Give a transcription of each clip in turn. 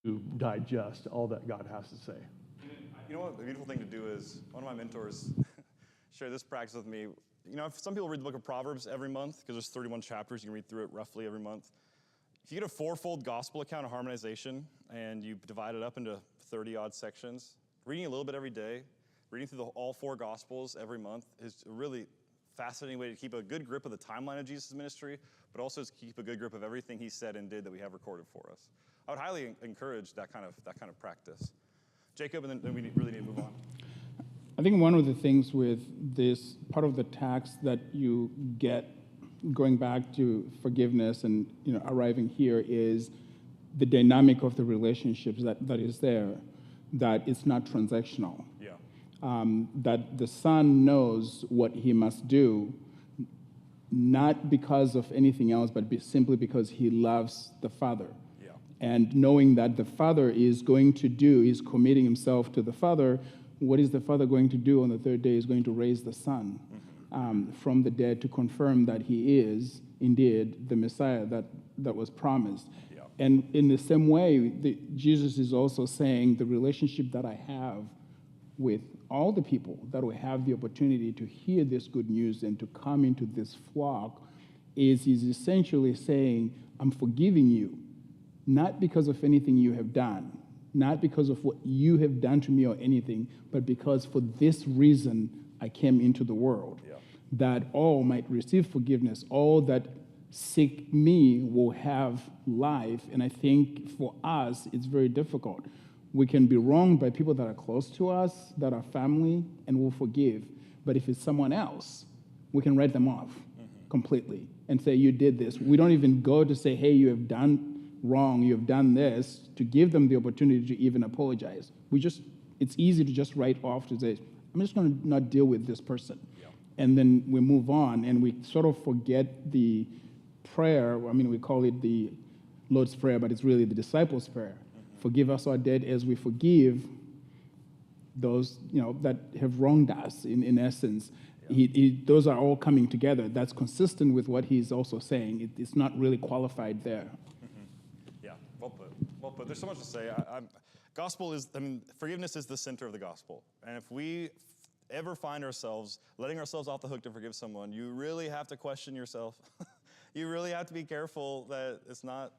to digest all that God has to say. You know what the beautiful thing to do is, one of my mentors shared this practice with me. You know, if some people read the book of Proverbs every month, because there's 31 chapters, you can read through it roughly every month. If you get a fourfold gospel account of harmonization, and you divide it up into 30-odd sections, reading a little bit every day, reading through all 4 gospels every month is a really fascinating way to keep a good grip of the timeline of Jesus' ministry, but also to keep a good grip of everything he said and did that we have recorded for us. I would highly encourage that kind of practice. Jacob, and then we really need to move on. I think one of the things with this part of the text that you get going back to forgiveness and arriving here is the dynamic of the relationships that is there, that it's not transactional. Yeah. That the son knows what he must do, not because of anything else, but simply because he loves the father. Yeah. And knowing that the father is going to do, is committing himself to the father. What is the father going to do on the third day? Is going to raise the son from the dead to confirm that he is indeed the Messiah that was promised. Yeah. And in the same way, Jesus is also saying the relationship that I have with all the people that will have the opportunity to hear this good news and to come into this flock is he's essentially saying, I'm forgiving you, not because of anything you have done, not because of what you have done to me or anything, but because for this reason I came into the world, that all might receive forgiveness, all that seek me will have life. And I think for us, it's very difficult. We can be wronged by people that are close to us, that are family, and we'll forgive. But if it's someone else, we can write them off completely and say, you did this. We don't even go to say, hey, you have done wrong, you have done this, to give them the opportunity to even apologize. It's easy to just write off to say, I'm just going to not deal with this person. Yeah. And then we move on, and we sort of forget the prayer. I mean, we call it the Lord's Prayer, but it's really the disciples' prayer. Forgive us our debt as we forgive those, that have wronged us, in essence. Yeah. Those are all coming together. That's consistent with what he's also saying. It's not really qualified there. Yeah, well put. There's so much to say. Forgiveness is the center of the gospel. And if we ever find ourselves letting ourselves off the hook to forgive someone, you really have to question yourself. You really have to be careful that that's not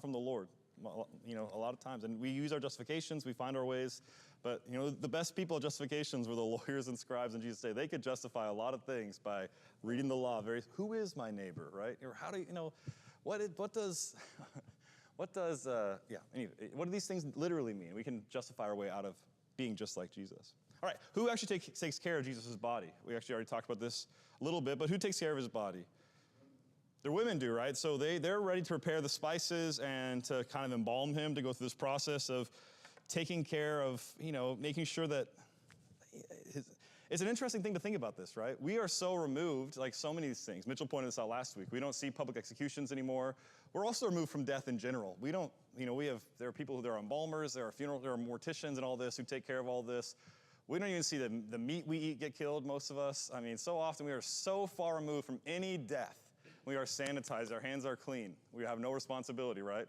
from the Lord. A lot of times. And we use our justifications, we find our ways, but, the best people at justifications were the lawyers and scribes in Jesus' day. They could justify a lot of things by reading the law. Who is my neighbor, right? Or how do what do these things literally mean? We can justify our way out of being just like Jesus. All right, who actually takes care of Jesus' body? We actually already talked about this a little bit, but who takes care of his body? The women do, right? So they're ready to prepare the spices and to kind of embalm him, to go through this process of taking care of, making sure that it's an interesting thing to think about this, right? We are so removed, like so many of these things. Mitchell pointed this out last week. We don't see public executions anymore. We're also removed from death in general. We don't, there are people there are embalmers, there are morticians and all this who take care of all this. We don't even see the meat we eat get killed, most of us. I mean, so often we are so far removed from any death. We are sanitized, our hands are clean. We have no responsibility, right?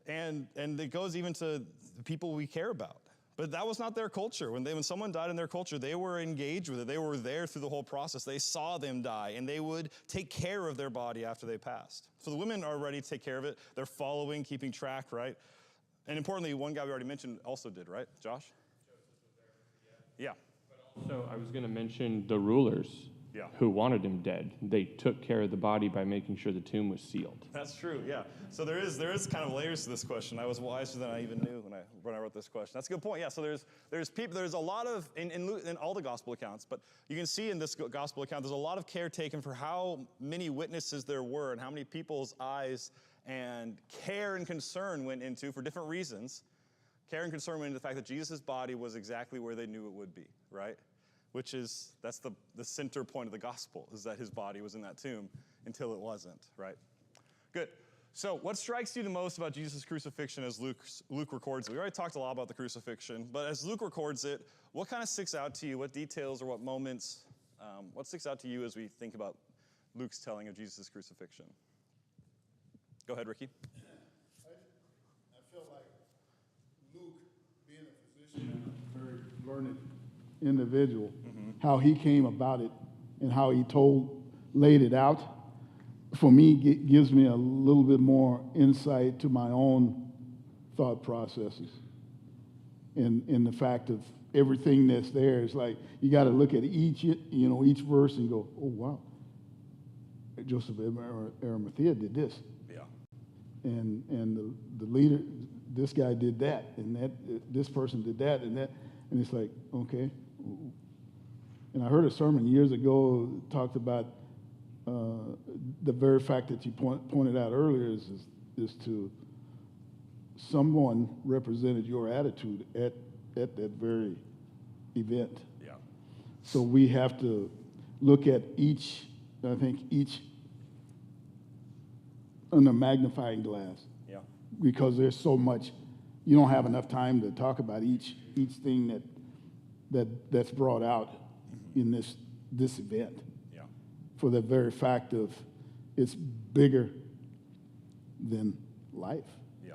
And it goes even to the people we care about. But that was not their culture. When someone died in their culture, they were engaged with it. They were there through the whole process. They saw them die, and they would take care of their body after they passed. So the women are ready to take care of it. They're following, keeping track, right? And importantly, one guy we already mentioned also did, right? Josh? Yeah. So I was going to mention the rulers. Who wanted him dead. They took care of the body by making sure the tomb was sealed. That's true, yeah. So there is kind of layers to this question. I was wiser than I even knew when I wrote this question. That's a good point. Yeah, so there's a lot of, in all the gospel accounts, but you can see in this gospel account, there's a lot of care taken for how many witnesses there were and how many people's eyes and care and concern went into, for different reasons, care and concern went into the fact that Jesus' body was exactly where they knew it would be, right? That's the center point of the gospel, is that his body was in that tomb until it wasn't, right? Good. So what strikes you the most about Jesus' crucifixion as Luke records it? We already talked a lot about the crucifixion, but as Luke records it, what kind of sticks out to you? What details or what moments, what sticks out to you as we think about Luke's telling of Jesus' crucifixion? Go ahead, Ricky. I feel like very learned individual, how he came about it and how he laid it out, for me, gives me a little bit more insight to my own thought processes. And the fact of everything that's there is like, you got to look at each verse and go, oh, wow, Joseph of Arimathea did this. Yeah. And the leader, this guy did that, and this person did that, and it's like, okay. And I heard a sermon years ago talked about the very fact that you pointed out earlier is to someone represented your attitude at that very event. Yeah. So we have to look at each under magnifying glass. Yeah. Because there's so much, you don't have enough time to talk about each thing that's brought out in this event. Yeah. For the very fact of it's bigger than life. Yeah.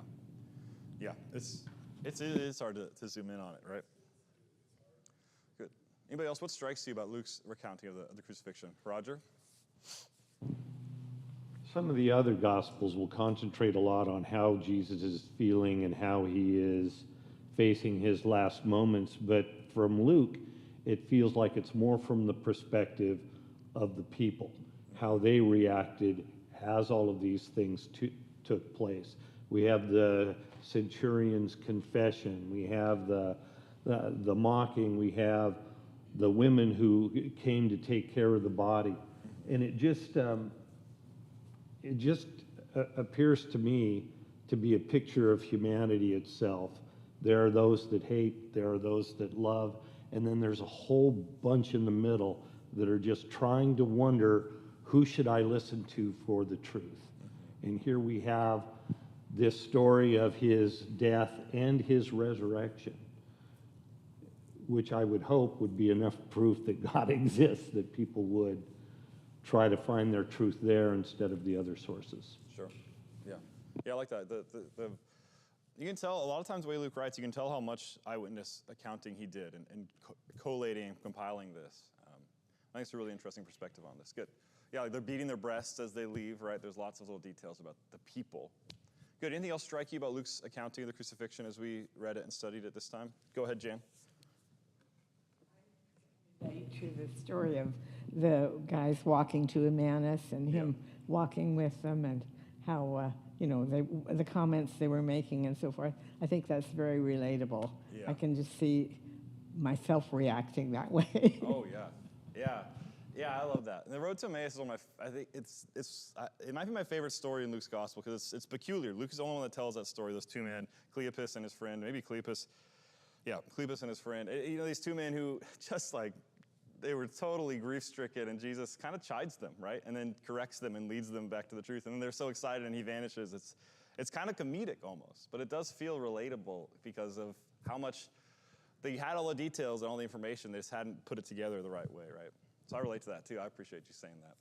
Yeah. It is hard to zoom in on it, right? Good. Anybody else? What strikes you about Luke's recounting of the crucifixion? Roger? Some of the other Gospels will concentrate a lot on how Jesus is feeling and how he is facing his last moments, but from Luke, it feels like it's more from the perspective of the people, how they reacted as all of these things took place. We have the centurion's confession, we have the mocking, we have the women who came to take care of the body, and it just appears to me to be a picture of humanity itself. There are those that hate, there are those that love, and then there's a whole bunch in the middle that are just trying to wonder, who should I listen to for the truth? And here we have this story of his death and his resurrection, which I would hope would be enough proof that God exists, that people would try to find their truth there instead of the other sources. Sure. Yeah. Yeah, I like that. You can tell, a lot of times the way Luke writes, you can tell how much eyewitness accounting he did and collating and compiling this. I think it's a really interesting perspective on this. Good. Yeah, like they're beating their breasts as they leave, right? There's lots of little details about the people. Good. Anything else strike you about Luke's accounting of the crucifixion as we read it and studied it this time? Go ahead, Jan. To the story of the guys walking to Emmaus and him walking with them, and how the comments they were making and so forth. I think that's very relatable. Yeah. I can just see myself reacting that way. Oh yeah, I love that. And the road to Emmaus is one of my. I think it might be my favorite story in Luke's gospel because it's peculiar. Luke is the only one that tells that story. Those two men, Cleopas and his friend, maybe Cleopas. Yeah, Cleopas and his friend. These two men who just like. They were totally grief-stricken, and Jesus kind of chides them, right? And then corrects them and leads them back to the truth. And then they're so excited, and he vanishes. It's kind of comedic almost, but it does feel relatable because of how much they had all the details and all the information. They just hadn't put it together the right way, right? So I relate to that, too. I appreciate you saying that.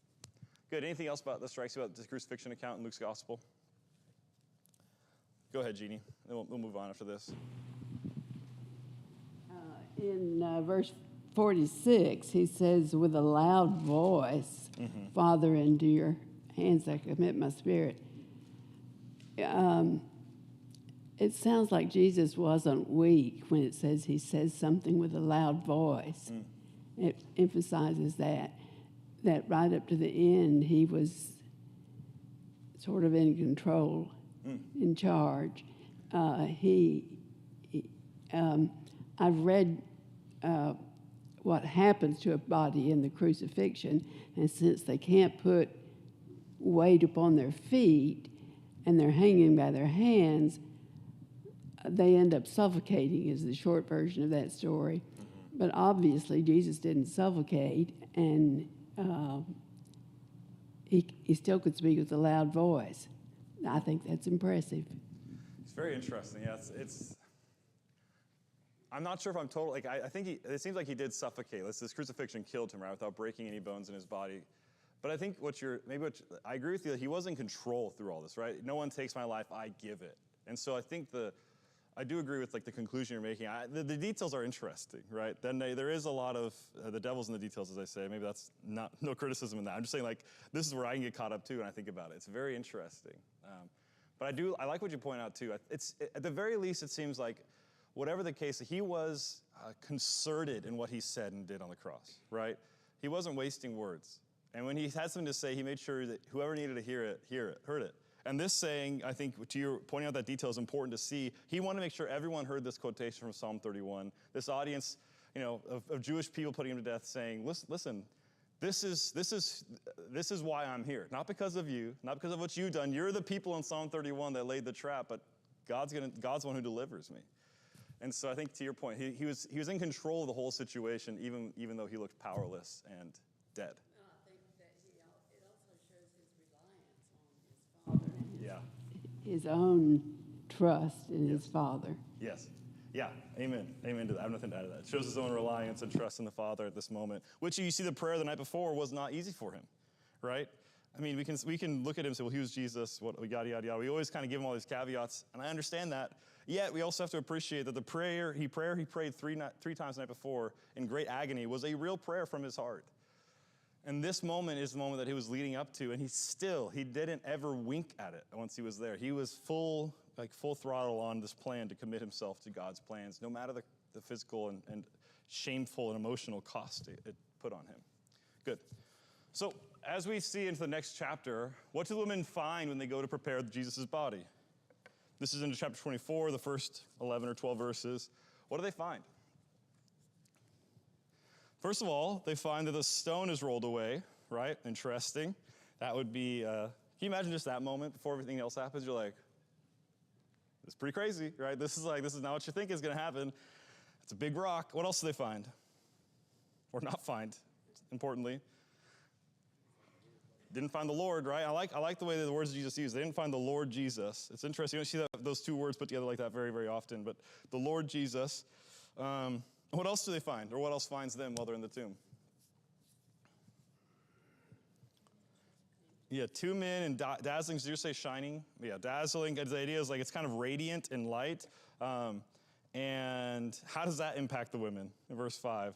Good. Anything else that strikes you about the crucifixion account in Luke's gospel? Go ahead, Jeannie. Then we'll move on after this. In verse 46, he says, with a loud voice, Father, into your hands I commit my spirit. It sounds like Jesus wasn't weak when it says he says something with a loud voice. It emphasizes that right up to the end, he was sort of in control, in charge. I've read what happens to a body in the crucifixion, and since they can't put weight upon their feet and they're hanging by their hands, they end up suffocating is the short version of that story. But obviously Jesus didn't suffocate, and he still could speak with a loud voice. I think that's impressive. It's very interesting. Yeah, it's I'm not sure if I'm totally, I think it seems like he did suffocate. This crucifixion killed him, right, without breaking any bones in his body. But I think I agree with you, he was in control through all this, right? No one takes my life, I give it. And so I think I do agree with like the conclusion you're making. The details are interesting, right? Then there is a lot of the devil's in the details, as I say. Maybe that's no criticism in that. I'm just saying like this is where I can get caught up too when I think about it. It's very interesting. But I like what you point out too. At the very least, it seems like whatever the case, he was concerted in what he said and did on the cross, right? He wasn't wasting words. And when he had something to say, he made sure that whoever needed to heard it. And this saying, I think, to your pointing out that detail is important to see. He wanted to make sure everyone heard this quotation from Psalm 31. This audience, of Jewish people putting him to death, saying, "Listen, this is why I'm here. Not because of you, not because of what you've done. You're the people in Psalm 31 that laid the trap, but God's the one who delivers me." And so I think to your point, he was in control of the whole situation, even though he looked powerless and dead. I think that it also shows his reliance on his Father. Yeah. His own trust in his Father. Yes. Yeah. Amen. Amen to that. I have nothing to add to that. It shows his own reliance and trust in the Father at this moment, which you see the prayer the night before was not easy for him, right? I mean, we can look at him and say, well, he was Jesus, yada, yada, yada. We always kind of give him all these caveats, and I understand that. Yet we also have to appreciate that the prayer he prayed three times the night before in great agony was a real prayer from his heart. And this moment is the moment that he was leading up to, and he didn't ever wink at it once he was there. He was full throttle on this plan to commit himself to God's plans, no matter the physical and shameful and emotional cost it put on him. Good. So as we see into the next chapter, what do the women find when they go to prepare Jesus' body? This is into chapter 24, the first 11 or 12 verses. What do they find? First of all, they find that the stone is rolled away, right? Interesting. That would be, can you imagine just that moment before everything else happens? You're like, it's pretty crazy, right? This is not what you think is going to happen. It's a big rock. What else do they find? Or not find, importantly. Didn't find the Lord, right? I like the way that the words Jesus used. They didn't find the Lord Jesus. It's interesting. You don't see those two words put together like that very, very often. But the Lord Jesus. What else do they find? Or what else finds them while they're in the tomb? Yeah, two men and dazzling. Did you say shining? Yeah, dazzling. The idea is like it's kind of radiant and light. And how does that impact the women? In verse 5.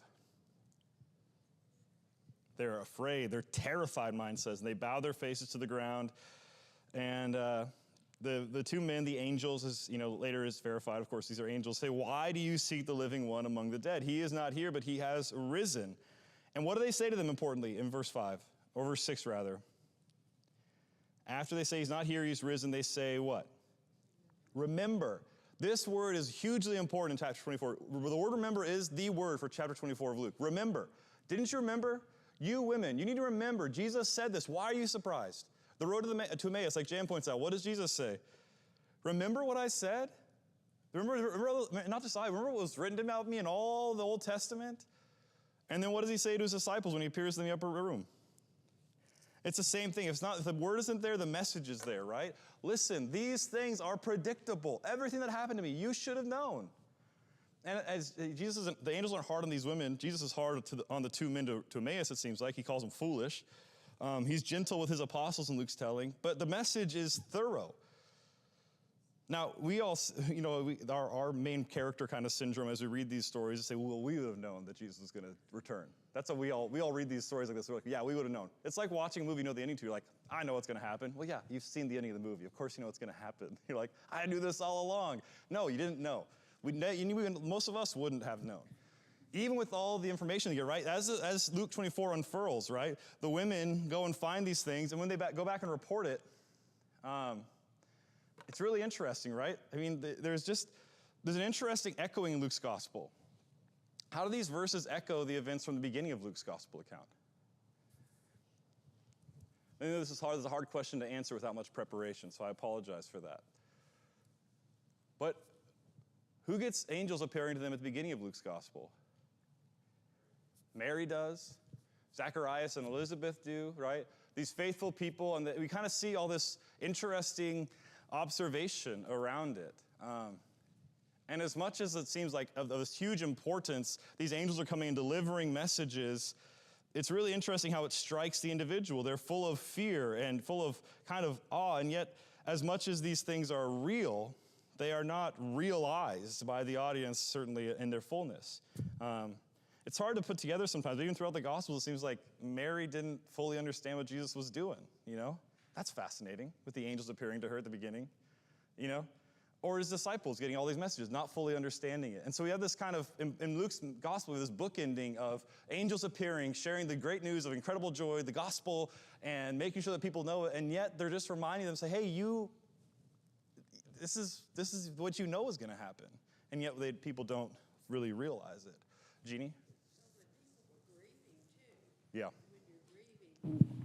They're afraid. They're terrified, mine says. And they bow their faces to the ground. And the two men, the angels, later is verified, of course, these are angels, say, "Why do you seek the living one among the dead? He is not here, but he has risen." And what do they say to them, importantly, in verse 5, or verse 6, rather? After they say he's not here, he's risen, they say what? Remember. This word is hugely important in chapter 24. The word remember is the word for chapter 24 of Luke. Remember. Didn't you remember? You women, you need to remember, Jesus said this. Why are you surprised? The road to Emmaus, like Jan points out, what does Jesus say? Remember what I said? Remember not just I, remember what was written about me in all the Old Testament? And then what does he say to his disciples when he appears in the upper room? It's the same thing. If the word isn't there, the message is there, right? Listen, these things are predictable. Everything that happened to me, you should have known. And as the angels aren't hard on these women. Jesus is hard on the two men to Emmaus, it seems like. He calls them foolish. He's gentle with his apostles in Luke's telling. But the message is thorough. Now, we all, our main character kind of syndrome as we read these stories is say, well, we would have known that Jesus was going to return. That's how we all read these stories like this. We're like, yeah, we would have known. It's like watching a movie, you know the ending to. You're like, I know what's going to happen. Well, yeah, you've seen the ending of the movie. Of course you know what's going to happen. You're like, I knew this all along. No, you didn't know. Most of us wouldn't have known. Even with all the information you get, right? As Luke 24 unfurls, right? The women go and find these things, and when they go back and report it, it's really interesting, right? I mean, there's an interesting echoing in Luke's gospel. How do these verses echo the events from the beginning of Luke's gospel account? I know this is hard. This is a hard question to answer without much preparation, so I apologize for that. But who gets angels appearing to them at the beginning of Luke's gospel? Mary does. Zacharias and Elizabeth do, right? These faithful people, and we kind of see all this interesting observation around it. And as much as it seems like of this huge importance, these angels are coming and delivering messages, it's really interesting how it strikes the individual. They're full of fear and full of kind of awe, and yet as much as these things are real, They are not realized by the audience, certainly in their fullness. It's hard to put together sometimes. Even throughout the Gospels, it seems like Mary didn't fully understand what Jesus was doing, you know? That's fascinating, with the angels appearing to her at the beginning, you know? Or his disciples getting all these messages, not fully understanding it. And so we have this kind of, in Luke's gospel, this book ending of angels appearing, sharing the great news of incredible joy, the gospel, and making sure that people know it. And yet they're just reminding them, say, hey, this is what you know is going to happen. And yet people don't really realize it. Jeannie? Yeah.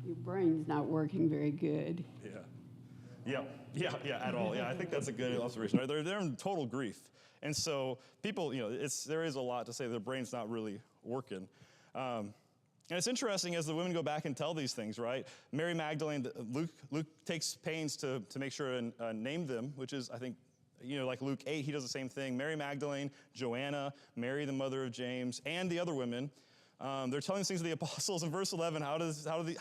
Your brain's not working very good. Yeah, at all. Yeah, I think that's a good observation. Right? They're in total grief. And so people, you know, there is a lot to say their brain's not really working. And it's interesting as the women go back and tell these things, right? Mary Magdalene, Luke takes pains to make sure and name them, which is, I think, you know, like Luke 8, he does the same thing. Mary Magdalene, Joanna, Mary the mother of James, and the other women. They're telling these things to the apostles. In verse 11, how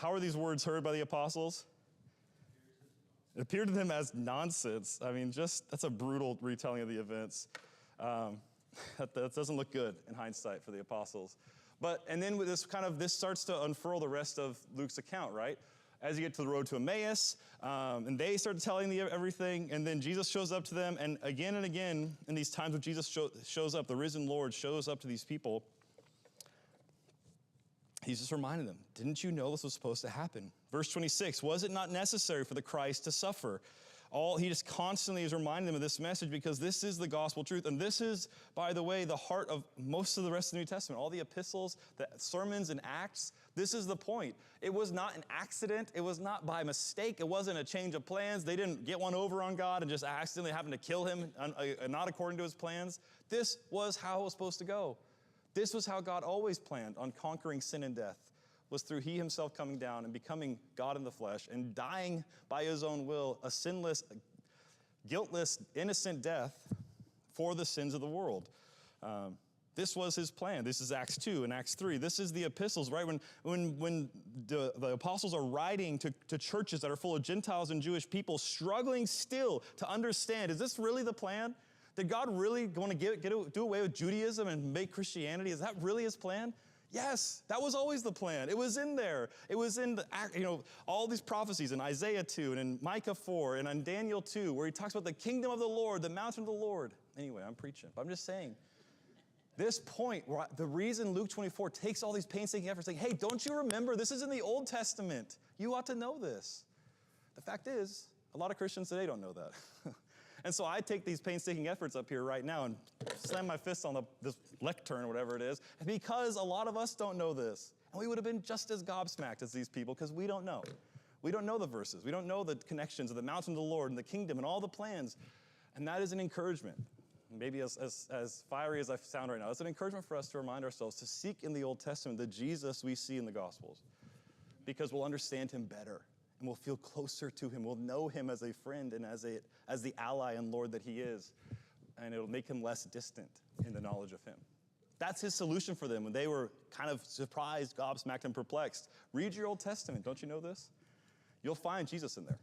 are these words heard by the apostles? It appeared to them as nonsense. I mean, that's a brutal retelling of the events. That doesn't look good in hindsight for the apostles. And then with this starts to unfurl the rest of Luke's account, right? As you get to the road to Emmaus, and they start telling everything, and then Jesus shows up to them, and again in these times when Jesus shows up, the risen Lord shows up to these people, he's just reminding them, didn't you know this was supposed to happen? Verse 26, was it not necessary for the Christ to suffer? He just constantly is reminding them of this message because this is the gospel truth. And this is, by the way, the heart of most of the rest of the New Testament. All the epistles, the sermons and Acts, this is the point. It was not an accident. It was not by mistake. It wasn't a change of plans. They didn't get one over on God and just accidentally happen to kill him, not according to his plans. This was how it was supposed to go. This was how God always planned on conquering sin and death, was through he himself coming down and becoming God in the flesh and dying by his own will, a sinless, guiltless, innocent death for the sins of the world. This was his plan. This is Acts 2 and Acts 3. This is the epistles, right? When the apostles are writing to churches that are full of Gentiles and Jewish people, struggling still to understand, is this really the plan? Did God really want to do away with Judaism and make Christianity? Is that really his plan? Yes, that was always the plan. It was in there. It was in all these prophecies in Isaiah 2 and in Micah 4 and in Daniel 2 where he talks about the kingdom of the Lord, the mountain of the Lord. Anyway, I'm preaching, but I'm just saying, this point, the reason Luke 24 takes all these painstaking efforts, saying, hey, don't you remember? This is in the Old Testament. You ought to know this. The fact is, a lot of Christians today don't know that. And so I take these painstaking efforts up here right now and slam my fist on this lectern or whatever it is, because a lot of us don't know this. And we would have been just as gobsmacked as these people because we don't know. We don't know the verses. We don't know the connections of the mountain of the Lord and the kingdom and all the plans. And that is an encouragement. Maybe as fiery as I sound right now, it's an encouragement for us to remind ourselves to seek in the Old Testament the Jesus we see in the Gospels, because we'll understand him better. And we'll feel closer to him. We'll know him as a friend and as the ally and Lord that he is. And it'll make him less distant in the knowledge of him. That's his solution for them when they were kind of surprised, gobsmacked, and perplexed. Read your Old Testament. Don't you know this? You'll find Jesus in there.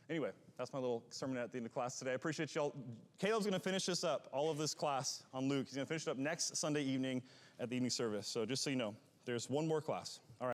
Anyway, that's my little sermon at the end of class today. I appreciate y'all. Caleb's going to finish this up, all of this class on Luke. He's going to finish it up next Sunday evening at the evening service. So just so you know, there's one more class.